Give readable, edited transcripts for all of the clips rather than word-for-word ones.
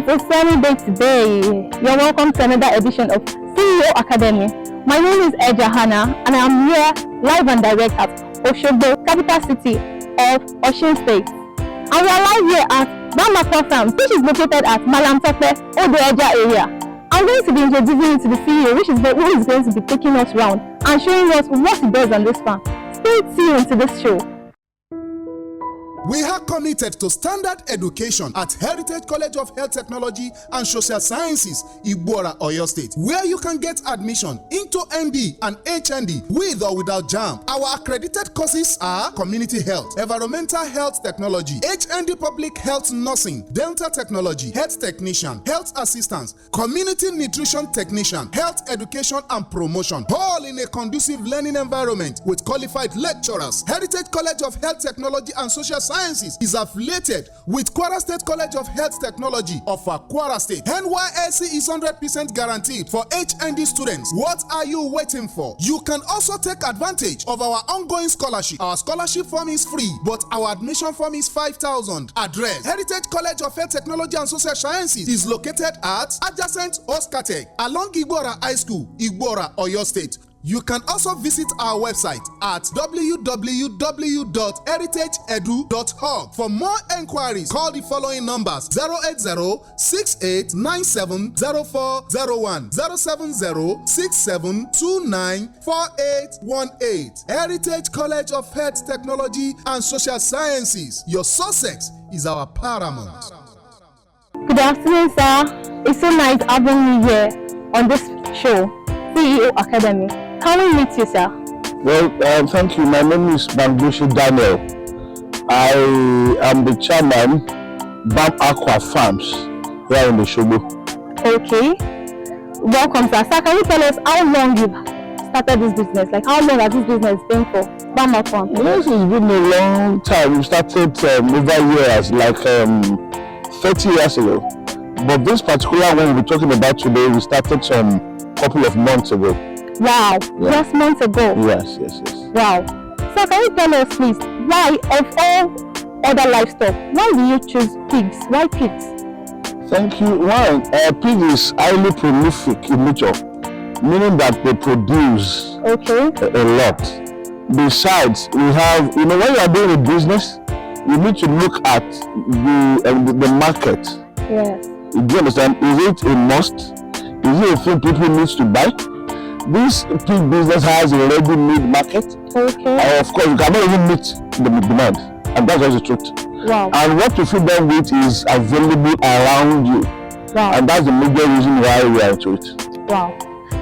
It's a sunny day today. You're welcome to another edition of CEO Academy. My name is Eja Hannah and I'm here live and direct at Oshogbo, capital city of Osun State. And we are live here at Bamgbose, which is located at Malamtepe, Odo Eja area. I'm going to be introducing you to the CEO, who is going to be taking us around and showing us what he does on this farm. Stay tuned to this show. We are committed to standard education at Heritage College of Health Technology and Social Sciences, Igbora, Oyo State, where you can get admission into ND and HND with or without JAMB. Our accredited courses are Community Health, Environmental Health Technology, HND Public Health Nursing, Dental Technology, Health Technician, Health Assistance, Community Nutrition Technician, Health Education and Promotion, all in a conducive learning environment with qualified lecturers. Heritage College of Health Technology and Social Sciences is affiliated with Kwara State College of Health Technology of Kwara State. NYSC is 100% guaranteed for HND students. What are you waiting for? You can also take advantage of our ongoing scholarship. Our scholarship form is free, but our admission form is 5,000. Address: Heritage College of Health Technology and Social Sciences is located at adjacent Oskateg along Igbora High School, Igbora, Oyo State. You can also visit our website at www.heritageedu.org. For more enquiries, call the following numbers: 080-6897-0401, 070-6729-4818. Heritage College of Health Technology and Social Sciences. Your success is our paramount. Good afternoon, sir. It's so nice having you here on this show, CEO Academy. Can we meet you, sir? Well, thank you. My name is Bamgbose Daniel. I am the chairman, Bam Aqua Farms, here in the Oshogbo. Okay. Welcome, sir. Sir, can you tell us how long you've started this business? Like, how long has this business been for? Bam Aqua. Yes, it's been a long time. We started over years, like 30 years ago. But this particular one we're talking about today, we started some couple of months ago. Wow, yeah. Just months ago. Yes. Wow. So can you tell us, please, why of all other livestock, why do you choose pigs? Why pigs? Thank you. One, pig is highly prolific in nature, meaning that they produce a lot. Besides, we have, when you are doing a business, you need to look at the market. Yes. Do you understand? Is it a must? Is it a thing people need to buy? This pig business has a ready-made market. Okay. Of course, you cannot even meet the demand, and that's just the truth. Wow. And what you feed them with is available around you. Wow. And that's the major reason why we are into it. Wow.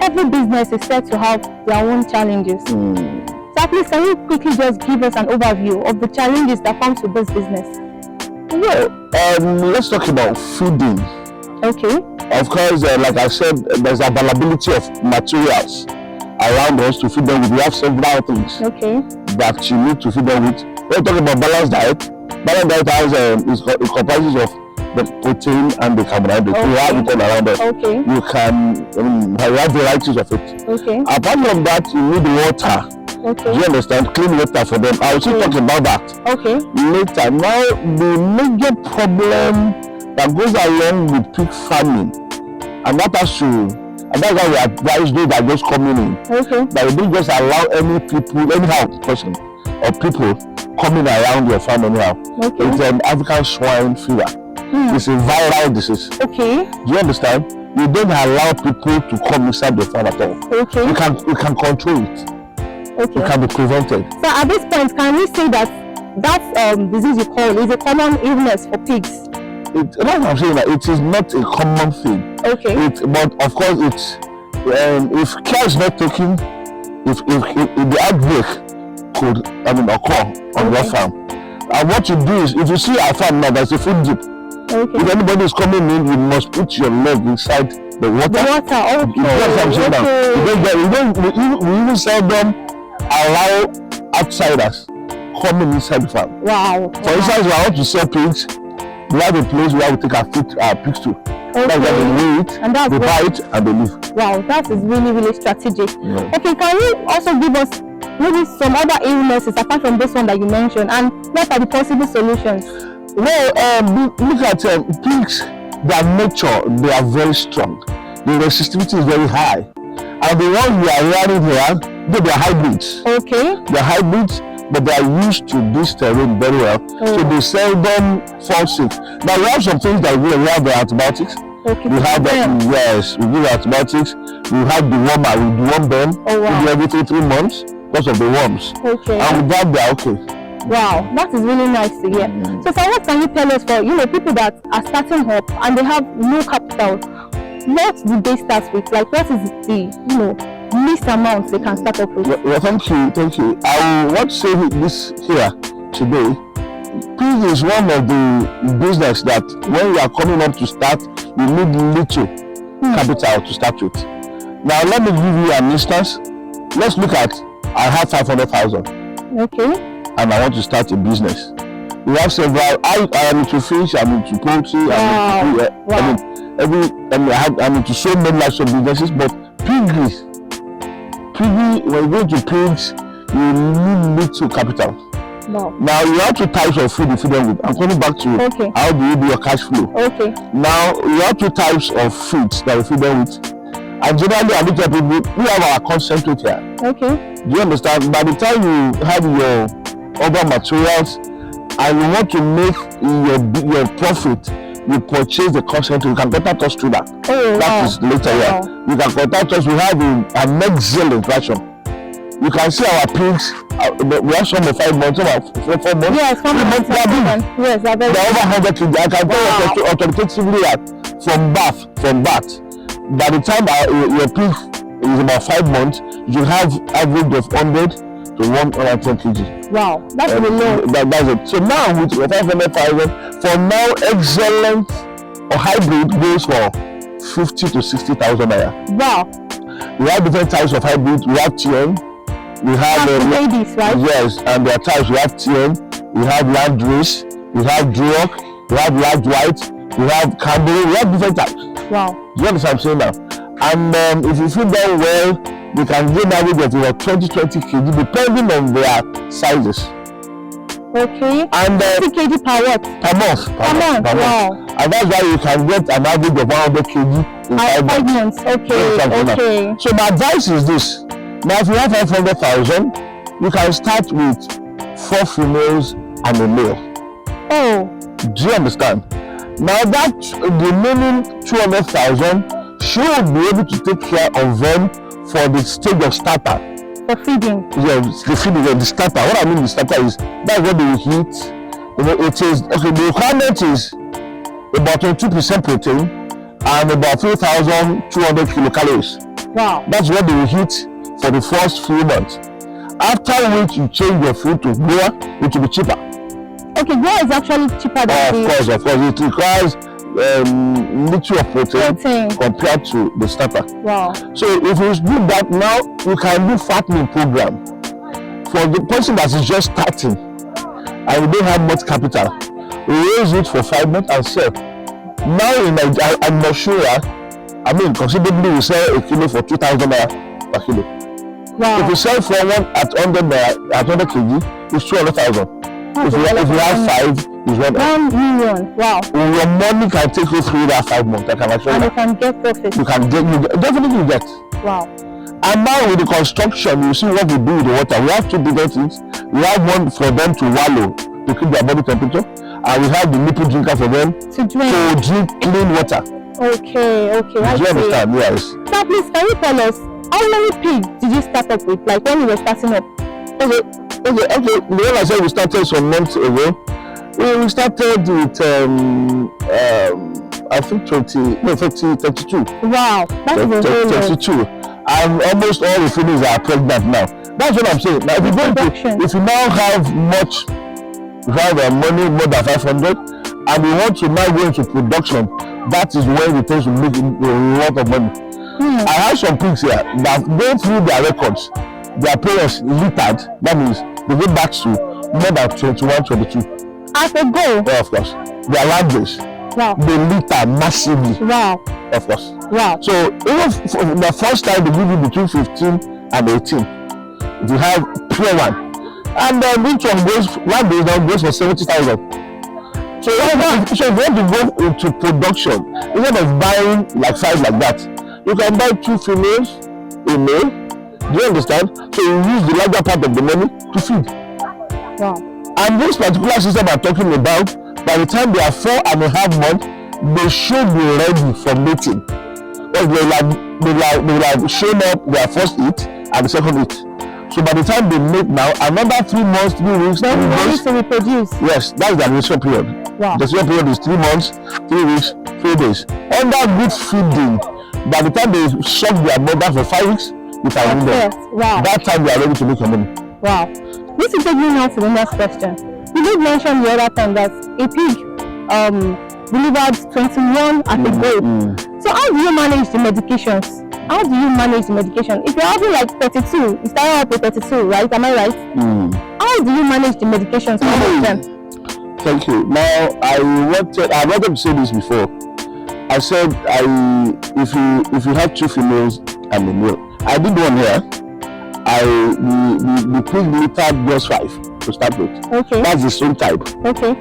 Every business is said to have their own challenges. So please, can you quickly just give us an overview of the challenges that comes with this business? Well, let's talk about feeding. Okay. Of course, like I said, there's availability of materials around us to feed them with. We have several things that you need to feed them with. When we talk about balanced diet has it comprises of the protein and the carbohydrate. We have it all around us. You can have varieties of it. Apart from that, you need water. Do you understand? Clean water for them. I will still talk about that later. Now, the major problem that goes along with pig farming, and that's why we advise those that are just coming in, that you don't just allow any person or people coming around your farm anyhow. It's an African swine fever. It's a viral disease. Do you understand? You don't allow people to come inside the farm at all. You can control it. It can be prevented. So at this point, can we say that disease you call is a common illness for pigs? That's what I'm saying, that it is not a common thing. But of course, it's if care is not taken, if the outbreak could occur on your farm. And what you do is, if you see our farm now, there's a food dip. If anybody is coming in, you must put your leg inside the water. We even seldom allow outsiders coming inside the farm. Wow. For instance, we want to sell pigs. We have a place where we take our pigs to. That's where they weigh it, they buy it, and they leave. Wow, that is really, really strategic. Okay, can you also give us maybe some other illnesses apart from this one that you mentioned, and what are the possible solutions? Well, look at pigs. their nature, they are very strong. The resistivity is very high. And the ones we are rearing here, they are hybrids. Okay. They are hybrids, but they are used to this terrain very well. So they seldom fall sick. Now we have some things that we have the antibiotics. Okay. We have yes, we give antibiotics. We have the wormer, we deworm them. Oh, wow. We do every 3 months because of the worms. Okay. And with that, they are okay. Wow, that is really nice to hear. So, sir, what can you tell us for people that are starting up and they have no capital? What do they start with? Like, what is the least amount they can start up with? Well, thank you. I want to say this here today. Pig is one of the business that when you are coming up to start, you need little capital to start with. Now, let me give you an instance. Let's look at, I have 500,000. Okay. And I want to start a business. We have several. I am into fish. I'm into poultry. Wow. I'm into so many types of businesses. But piggy, when you go to pigs, you need little capital. Wow. Now you have 2 types of food you feed them with. I'm coming back to how do you do your cash flow. Okay. Now you have 2 types of feeds that you feed them with. And generally, I look at people. We have our concentrate here. Okay. Do you understand? By the time you have your other materials and you want to make your profit, you purchase the concentrate. You can contact us through that. That is later here. You can contact us. We have an excellent version. You can see our pigs. We have some of 5 months, some of 4 months. Yes, 4 months. Yes, they're over 100 kg. I can tell you authoritatively that from birth. By the time your pig is about 5 months, you have average of 100 to 110 kg. Wow, that's really low. That's it. So now with 500,000, for now excellent or hybrid goes for 50 to 60,000 naira. Wow. We have different types of hybrid. We have TN. We have ladies, right? Yes, and there are types. We have TN. We have land race. We have Duroc. We have large white. We have Canberra. We have different types. Wow. Do you understand what I'm saying now? And if you feed them well, they can gain average of about 20 kg depending on their sizes. Okay. And 20 kg per what? Per month. Per month. Wow. And that's why you can get an average of 100 kg in 5 months. Okay. So my advice is this. Now if you have 500,000, you can start with 4 females and a male. Oh. Do you understand? Now that the remaining 200,000 should be able to take care of them for the stage of starter. For feeding? Yes, the feeding, the starter. What I mean the starter is, that's what they will eat. It is, okay, the requirement is about 22% protein and about 3,200 kilocalories. Wow. That's what they will eat for the first few months. After which you change your food to grower, it will be cheaper. Okay, grower is actually cheaper than Of course. It requires little of protein compared to the starter. Wow. So if you do that now, you can do fattening program for the person that is just starting and we don't have much capital. We raise it for 5 months and sell. Now in Nigeria, I'm not sure. I mean, considerably we sell a kilo for 2,000 naira per kilo. Wow. If you sell for one at 100 kg, it's 200,000. If you have 5, it's 1 million. Wow. Your money can take you through that 5 months. I can assure you. And you can get profit. You definitely get. Wow. And now with the construction, you see what we do with the water. We have 2 different things. We have one for them to wallow, to keep their body temperature, and we have the nipple drinker for them to drink clean water. Okay. Do you understand? Yes. So please, can you tell us how many pigs did you start up with? Like when you were starting up? Okay. The one I said we started some months ago. We started with I think 32. Wow, that is a 32. And almost all the females are pregnant now. That's what I'm saying. Now if you now have much, you have money more than 500, and you want to now go into production, that is when it takes to make a lot of money. I have some pigs here that go through their records. Their parents littered, that means they go back to more than 21, 22. As a goal? Yeah, of course. They are language. Wow. They litter massively. Wow. Of course. Wow. So even for the first time they give you between 15 and 18. If you have pure one. And then each one goes, one day now goes for 70,000. So if you want to go into production, instead of buying like 5 like that, you can buy 2 females, a male. Do you understand? So you use the larger part of the money to feed. Wow. And this particular system I'm talking about, by the time they are 4.5 months, they should be ready for mating. Because they will have shown up their first eat and the second eat. So by the time they mate now, another 3 months, 3 weeks, 3 days to reproduce. Yes, that's the gestation period. Wow. The gestation period is 3 months, 3 weeks, 3 days. Under good feeding, by the time they suck their mother for 5 weeks, you can win them. Wow. That time they are ready to make your money. Wow. This is taking me now to the next question. You did mention the other time that a pig delivered 21 at a go. So how do you manage the medications? How do you manage the medication? If you're having like 32, you start out with 32, right? Am I right? How do you manage the medications for all of them? Thank you. Now I wanted to say this before. I said if you have 2 females and a male. I did one here. The pig littered just 5 to start with. Okay. That's the same type. Okay.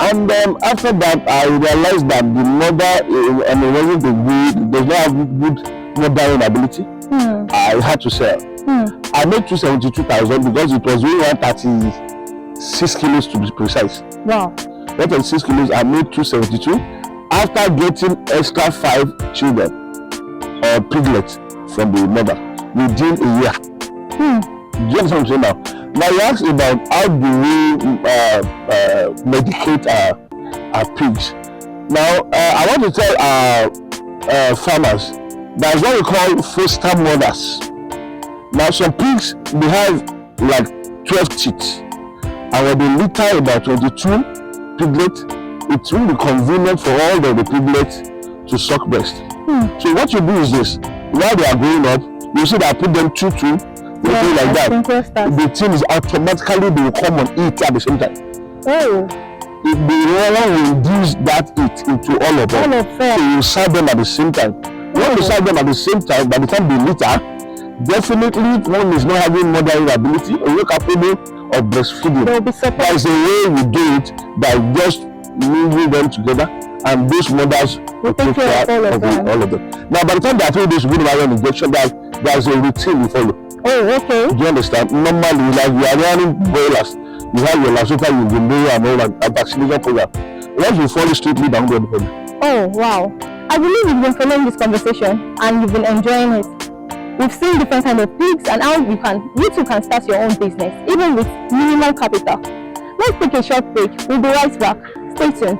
And after that, I realized that the mother wasn't good. Does not have good mothering ability. I had to sell. I made 272,000 because it was only 136 kilos to be precise. Wow. 136 kilos. I made 272 after getting extra 5 children or piglets from the mother within a year. Do you understand what I'm saying now? Now you asked about how do we medicate our pigs. Now I want to tell our farmers that's what we call foster mothers. Now some pigs, they have like 12 teeth, and when they litter about 22 piglets, it's really convenient for all of the piglets to suck breast. So what you do is this: while they are growing up, you see that I put them 2-2, like that. The thing is automatically they will come and eat at the same time. Oh. The roller will reduce that eat into all of them. So you serve them at the same time. When you serve them at the same time, by the time they litter, definitely one is not having mothering ability or you're capable of breastfeeding. That is the way we do it, by just moving them together, and those mothers will take care of all of them. Now, by the time they are 3 days to give an injection, there's a routine we follow. Oh, okay. Do you understand? Normally, like we are running boilers, you have your lasota, you will know and all that vaccination program. Once you follow strictly down the problem. Oh, wow. I believe you've been following this conversation and you've been enjoying it. We've seen different kinds of pigs and how you too can start your own business, even with minimal capital. Let's take a short break. We'll be right back. Stay tuned.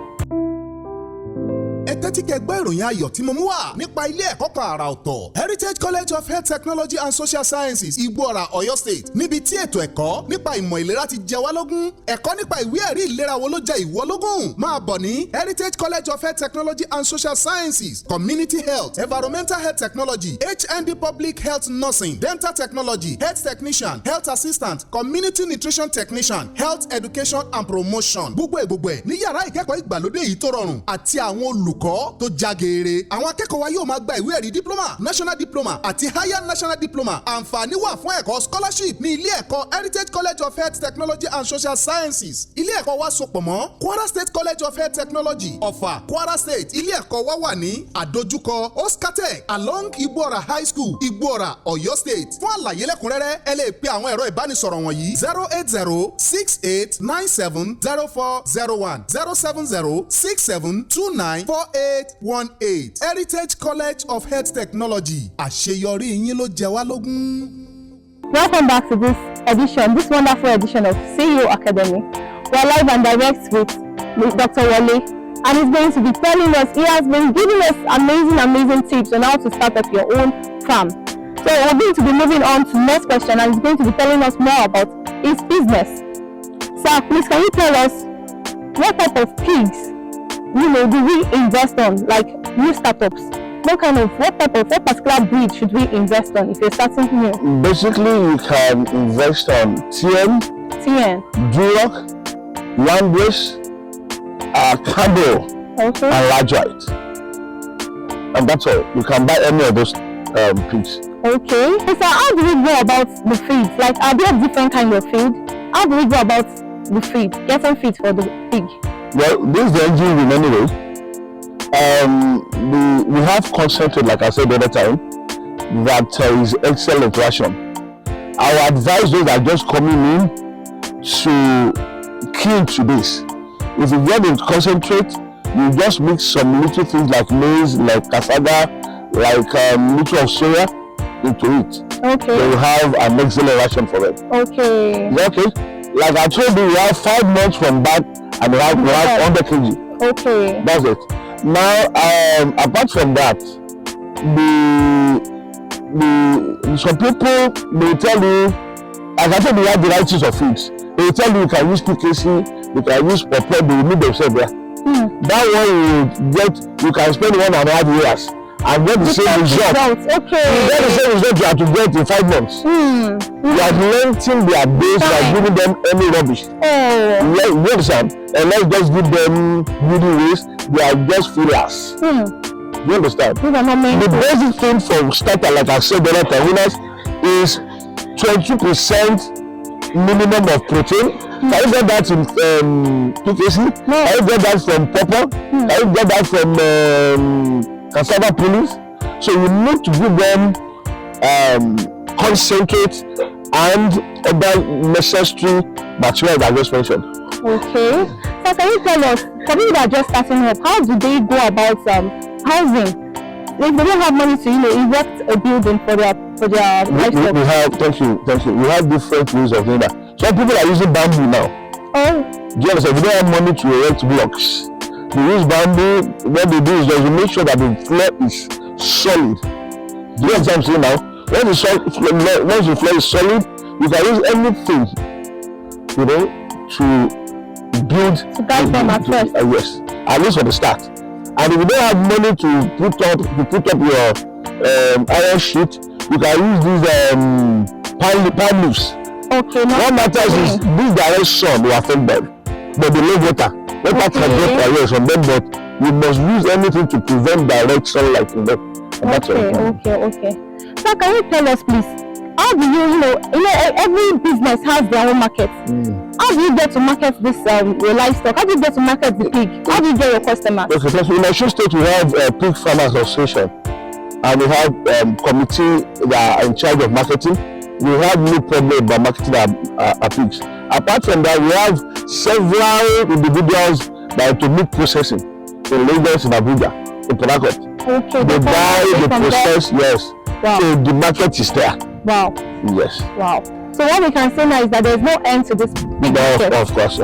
ẹ tẹ́tí kẹ́ gbọ́ ìròyìn ayọ̀ tí mo mú wá nípa ilé ẹ̀kọ́ kan àrà ọ̀tọ̀ Heritage College of Health Technology and Social Sciences Igbóọrà Ọ̀yọ́ State níbi tí ètò ẹ̀kọ́ nípa ìmọ̀ ìlera ti jẹ wá lógún. Ẹ̀kọ́ nípa ìwé ẹ̀rí ìlera wo ló jẹ ìwọ lógún? Máa bọ̀ ní Heritage College of Health Technology and Social Sciences, Community Health, Environmental Health Technology, HND Public Health Nursing, Dental Technology, Health Technician, Health Assistant, Community Nutrition Technician, Health Education and Promotion. Gbogbo ẹ̀ ní yàrá ìkẹ́kọ̀ọ́ ìgbàlódé yìí tó rọrùn àti àwọn olùkọ́ tó jágeere. Àwọn akẹ́kọ̀ọ́ wa yóò máa gba ìwé ẹ̀rí diploma, national diploma àti higher national diploma. Àǹfààní wà fún ẹ̀kọ́ scholarship ní ilé ẹ̀kọ́ Heritage College of Health Technology and Social Sciences. Ilé ẹ̀kọ́ wa sopọ̀ mọ́ Kwara State College of Health Technology, Ọ̀fà, Kwara State. Ilé ẹ̀kọ́ wa wà ní àdójúkọ Oskatec along Igbóọrà High School, Igbóọrà, Ọ̀yọ́ State. Fún àlàyé lẹ́kùnrẹ́rẹ́ ẹ lè pe àwọn ẹ̀rọ ìbánisọ̀rọ̀ wọ̀nyí 08068970401 07067294818. Heritage College of Health Technology. Àṣeyọrí yín ló jẹ wá lógún. Welcome back to this wonderful edition of CEO Academy. We're live and direct with Dr. Wale, and he's going to be telling us, he has been giving us amazing tips on how to start up your own farm. So we're going to be moving on to the next question, and he's going to be telling us more about his business. Sir, please can you tell us what type of pigs do we invest on, like new startups? What particular breed should we invest on if you're starting new? Basically, you can invest on TN, Duroc, Bamgbose, Cabo, and large white. And that's all. You can buy any of those pigs. Okay. So how do we go about the feed? Like, are there different kinds of feed? How do we go about the feed, getting feed for the pig? Well, this is the engine room anyway. We have concentrate, like I said the other time, that is excellent ration. I would advise those that are just coming in to key to this. If you get in concentrate, you just mix some little things like maize, like cassava, like little of soya into it. Okay. So you have an excellent ration for it. Okay. Okay. Like I told you, we have 5 months from back and we have 100 kg. Okay. That's it. Now, apart from that, some people may tell you, as I said, we have varieties of foods. They will tell you can use PKC, you can use pepper, they will meet themselves there. That one you can spend 1.5 years and get the same result. Okay. You get the same result you have to get in 5 months. You are lengthening their days by giving them any rubbish. You understand? And let's just give them beauty waste, they are just fillers. You understand? The basic thing for starter, like I said the other time, winners, is 22% minimum of protein. Can you get that in PKC? No. Can you get that from pepper? Can you get that from cassava peelings? So you need to give them concentrate and other necessary material that I just mentioned. Okay. So can you tell us, for people that are just starting up, how do they go about housing? If they don't have money to, erect a building for their livestock. We have, thank you. We have different ways of doing that. Some people are using bamboo now. Oh. Do you understand? If they don't have money to erect blocks, they use bamboo. What they do is they make sure that the floor is solid. Do you understand what I'm saying now? Once the floor is solid, you can use anything, to build. To guide them at first. Yes, at least for the start. And if you don't have money to put up your iron sheet, you can use these palm leaves. Okay. What matters is this direct sun will affect them, but they love water. Water can get away from them, but you must use anything to prevent direct sunlight from them. Okay. So can you tell us, please, how do you every business has their own market. How do you get to market this your livestock? How do you get to market the pig? How do you get your customers? Okay, so in Osun State we have a pig farmers association, and we have committee that are in charge of marketing. We have no problem about marketing our pigs. Apart from that, we have several individuals that are to meat processing in Lagos, in Abuja, in Port Harcourt. Okay. They buy, they process, yes. Wow. So the market is there. Wow. Yes. Wow. So what we can say now is that there is no end to this pig market. Of course. So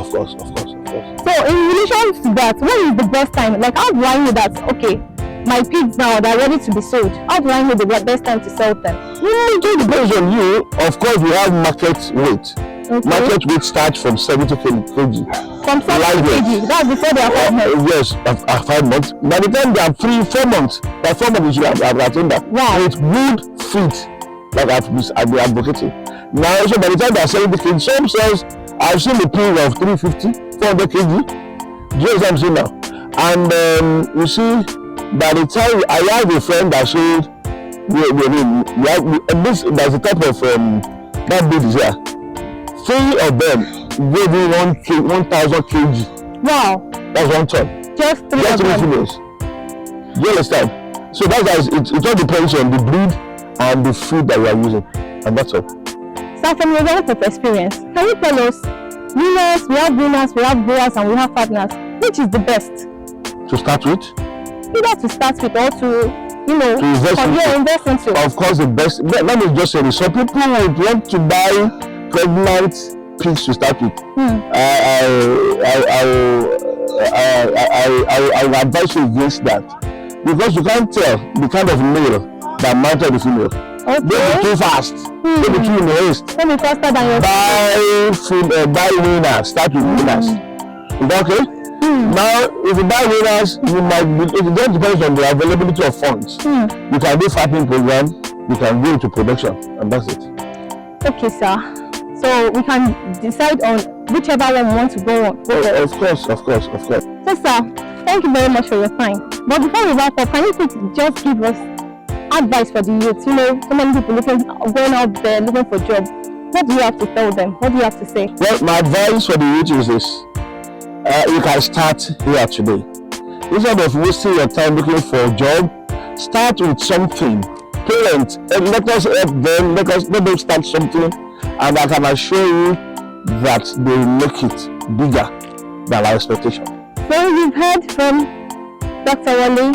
in relation to that, when is the best time? Like, how do I know that, okay, my pigs now are ready to be sold? How do I know the best time to sell them? It depends on you. Of course, we have market weight. Okay. Market weight starts from 70 kg. From 70 kg? That's before they are 5 months? Yes, 5 months. By the time they are 4 months, by 4 months you have attained that. Wow. With good feet, like I've been advocating. Now, so by the time they are 70 kg, some sales, I've seen the pig of 350, 400 kg. Do you know what I'm saying now? And you see, by the time I have a friend that sold, there's a type of that big is here. 3 of them gave me 1,000 kg. Wow. That's 1 ton. Just 3 of them. Females. Do you understand? So that's it all depends on the breed and the food that we are using. And that's all. So from your wealth of experience, can you tell us, winners, we have growers, and we have partners. Which is the best? To start with? Either to start with or to invest into. Of course, the best. Let me just say this. Some people would want to buy pregnant pigs to start with. I will advise you against that, because you can't tell the kind of male that mounted the female. Okay. Don't be too fast. Don't be too in haste. Don't be faster than your buy winners. Start with winners. Is that okay? Now, if you buy winners, it just depends on the availability of funds. You can do farming program, you can go into production, and that's it. Okay, sir. So we can decide on whichever one we want to go on. Of course. So, sir, thank you very much for your time. But before we wrap up, can you just give us advice for the youth? So many people going out there looking for jobs. What do you have to tell them? What do you have to say? Well, my advice for the youth is this: you can start here today. Instead of wasting your time looking for a job, start with something. Parents, let us help them, let them start something, and I can assure you that they will make it bigger than our expectation. So you've heard from Dr. Wale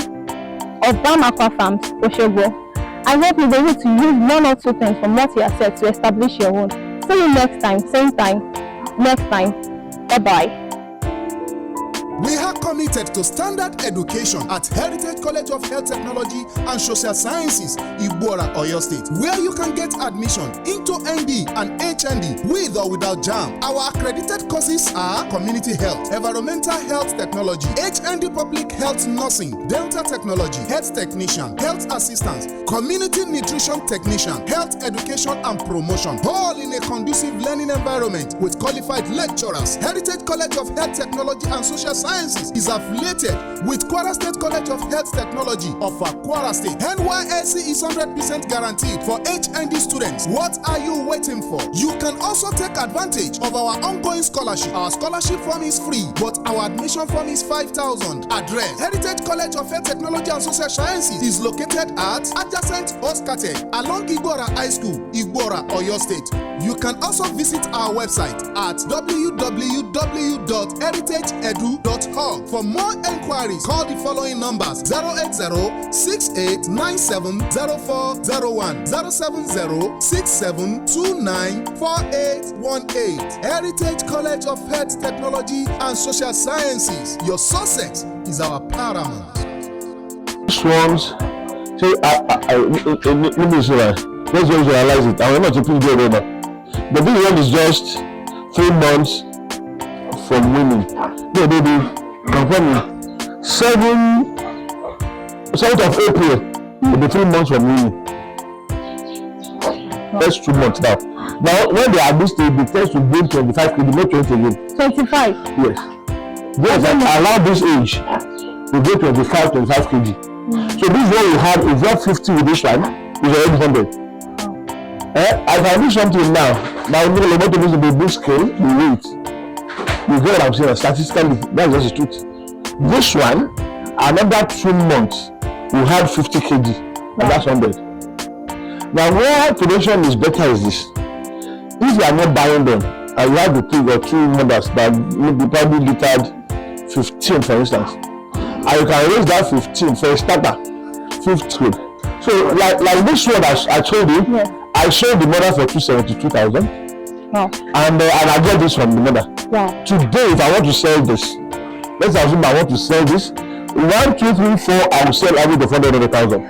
of Bam Aqua Farms, Oshogbo. I hope you'll be able to use one or two things from what he has said to establish your own. See you next time, same time, next time. Bye-bye. We are committed to standard education at Heritage College of Health Technology and Social Sciences, Igbora, Oyo State, where you can get admission into ND and HND with or without JAMB. Our accredited courses are Community Health, Environmental Health Technology, HND Public Health Nursing, Dental Technology, Health Technician, Health Assistance, Community Nutrition Technician, Health Education and Promotion, all in a conducive learning environment with qualified lecturers. Heritage College of Health Technology and Social Sciences is affiliated with Kwara State College of Health Technology of Kwara State. NYSC is 100% guaranteed for HND students. What are you waiting for? You can also take advantage of our ongoing scholarship. Our scholarship form is free, but our admission form is 5,000. Address: Heritage College of Health Technology and Social Sciences is located at adjacent Oskate along Igbora High School, Igbora, Oyo State. You can also visit our website at www.heritageedu.org. For more enquiries, call the following numbers: 080-6897-0401, 070-6729-4818. Heritage College of Health Technology and Social Sciences. Your success is our paramount. These ones, say, let me say that. Let's visualize it. I will not repeat it over. But this one is just 3 months from winning. No, baby, confirm me. 7th of April will be 3 months from winning. That's 2 months now. Now, when they are this stage, the test will gain 25 kg, not 20 again. 25? Yes. Yes, around this age, we get 25 kg. So this one you have, if you have 50 with this one, is already 100. I can do something now. Now, I'm going to use the big scale, the weight. You get what I'm saying? Statistically, that's just the truth. This one, another 2 months, we have 50 kg, and that's 100. Now, where production is better is this: if you are not buying them, and you have the pig or 2 mothers that maybe probably litered 15, for instance, and you can raise that 15 for a starter, 50. So, like this one I told you, yeah. I sold the mother for 272,000. Wow. And I get this from the mother. Wow. Today, if I want to sell this, let's assume I want to sell this, 1, 2, 3, 4, I will sell every the 400,000.